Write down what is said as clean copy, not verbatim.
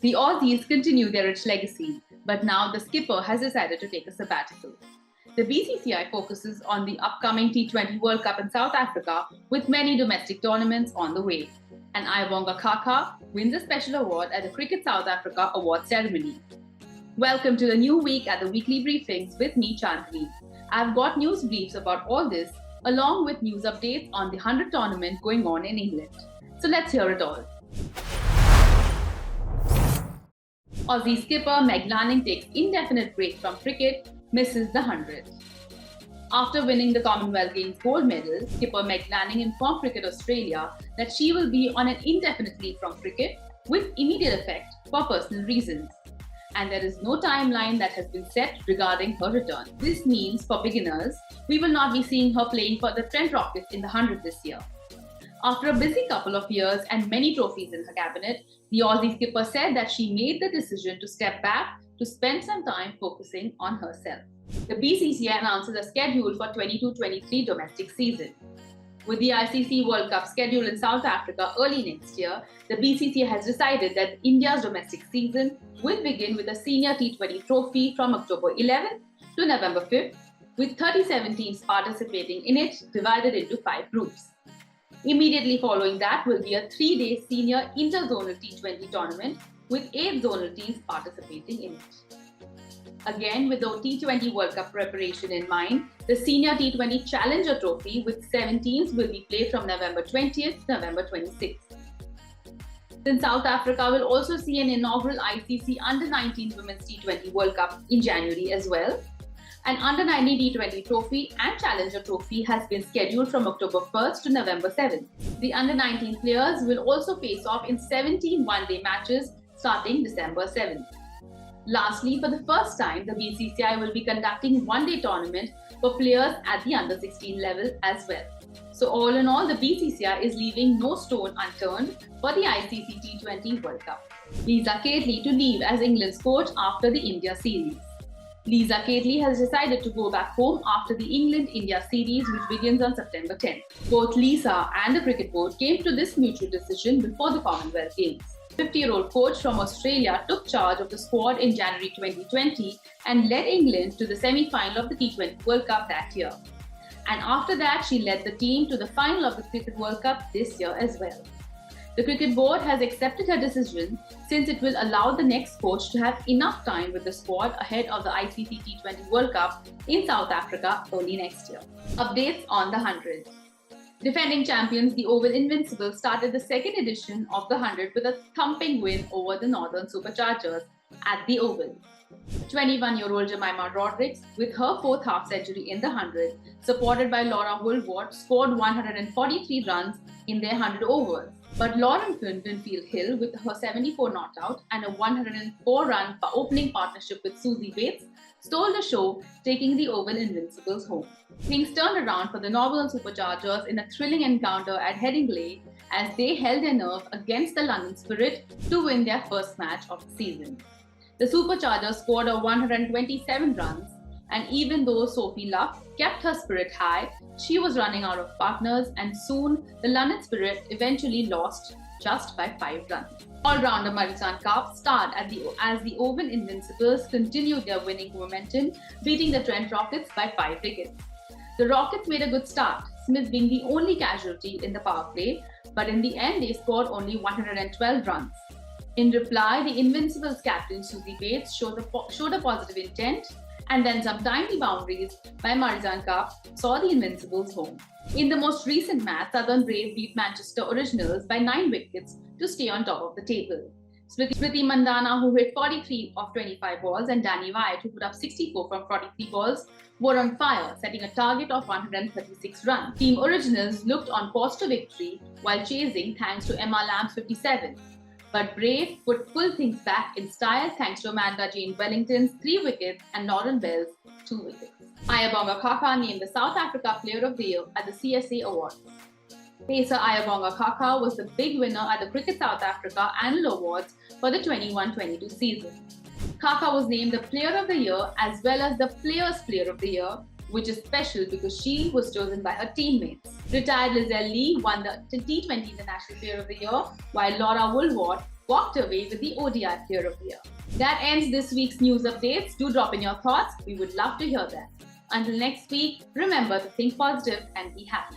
The Aussies continue their rich legacy, but now the skipper has decided to take a sabbatical. The BCCI focuses on the upcoming T20 World Cup in South Africa with many domestic tournaments on the way. And AYABONGA KHAKA wins a special award at the Cricket South Africa award ceremony. Welcome to the new week at the weekly briefings with me, Chandni. I've got news briefs about all this, along with news updates on the 100 tournament going on in England. So let's hear it all. Aussie skipper Meg Lanning takes indefinite break from cricket, misses the 100. After winning the Commonwealth Games gold medal, skipper Meg Lanning informed Cricket Australia that she will be on an indefinite leave from cricket with immediate effect for personal reasons. And there is no timeline that has been set regarding her return. This means, for beginners, we will not be seeing her playing for the Trent Rockets in the 100 this year. After a busy couple of years and many trophies in her cabinet, the Aussie skipper said that she made the decision to step back to spend some time focusing on herself. The BCCI announces a schedule for 22-23 domestic season. With the ICC World Cup schedule in South Africa early next year, the BCCI has decided that India's domestic season will begin with a senior T20 trophy from October 11th to November 5th, with 37 teams participating in it, divided into 5 groups. Immediately following that will be a 3-day senior interzonal T20 tournament with 8 zonal teams participating in it. Again, with the T20 World Cup preparation in mind, the Senior T20 Challenger Trophy with 7 teams will be played from November 20th to November 26th. Then South Africa will also see an inaugural ICC Under-19 Women's T20 World Cup in January as well. An Under-19 T20 Trophy and Challenger Trophy has been scheduled from October 1st to November 7th. The Under-19 players will also face off in 17 one-day matches starting December 7th. Lastly, for the first time, the BCCI will be conducting one-day tournament for players at the under-16 level as well. So all in all, the BCCI is leaving no stone unturned for the ICC T20 World Cup. Lisa KEIGHTLEY to leave as England's coach after the India series. Lisa KEIGHTLEY has decided to go back home after the England-India series, which begins on September 10th. Both Lisa and the cricket board came to this mutual decision before the Commonwealth Games. 50-year-old coach from Australia took charge of the squad in January 2020 and led England to the semi-final of the T20 World Cup that year. And after that, she led the team to the final of the Cricket World Cup this year as well. The cricket board has accepted her decision since it will allow the next coach to have enough time with the squad ahead of the ICC T20 World Cup in South Africa early next year. Updates on the 100. Defending champions, the Oval Invincibles started the second edition of the 100 with a thumping win over the Northern Superchargers at the Oval. 21-year-old Jemimah Rodrigues, with her 4th half-century in the 100, supported by Laura Woolward, scored 143 runs in their 100 overs. But Lauren Finfield Hill, with her 74 not out and a 104-run opening partnership with Susie Bates, stole the show, taking the Oval Invincibles home. Things turned around for the Northern Superchargers in a thrilling encounter at Headingley as they held their nerve against the London Spirit to win their first match of the season. The Superchargers scored 127 runs, and even though Sophie Luff kept her spirit high, she was running out of partners, and soon the London Spirit eventually lost just by 5 runs. All-rounder Marizanne Kapp starred as the Oval Invincibles continued their winning momentum, beating the Trent Rockets by 5 wickets. The Rockets made a good start, Smith being the only casualty in the power play, but in the end they scored only 112 runs. In reply, the Invincibles captain Susie Bates showed a positive intent, and then some tiny boundaries by Marizanne Kapp saw the Invincibles home. In the most recent match, Southern Brave beat Manchester Originals by 9 wickets to stay on top of the table. Smriti Mandhana, who hit 43 of 25 balls, and Danny White, who put up 64 from 43 balls, were on fire, setting a target of 136 runs. Team Originals looked on course to victory while chasing thanks to Emma Lamb's 57. But Brave pulled things back in style thanks to Amanda Jane Wellington's 3 wickets and Lauren Bell's 2 wickets. AYABONGA KHAKA named the South Africa Player of the Year at the CSA Awards. Pacer AYABONGA KHAKA was the big winner at the Cricket South Africa Annual Awards for the 21-22 season. KHAKA was named the Player of the Year as well as the Players' Player of the Year, which is special because she was chosen by her teammates. Retired Lizelle Lee won the T20 International Player of the Year, while Laura Woolward walked away with the ODI Player of the Year. That ends this week's news updates. Do drop in your thoughts. We would love to hear them. Until next week, remember to think positive and be happy.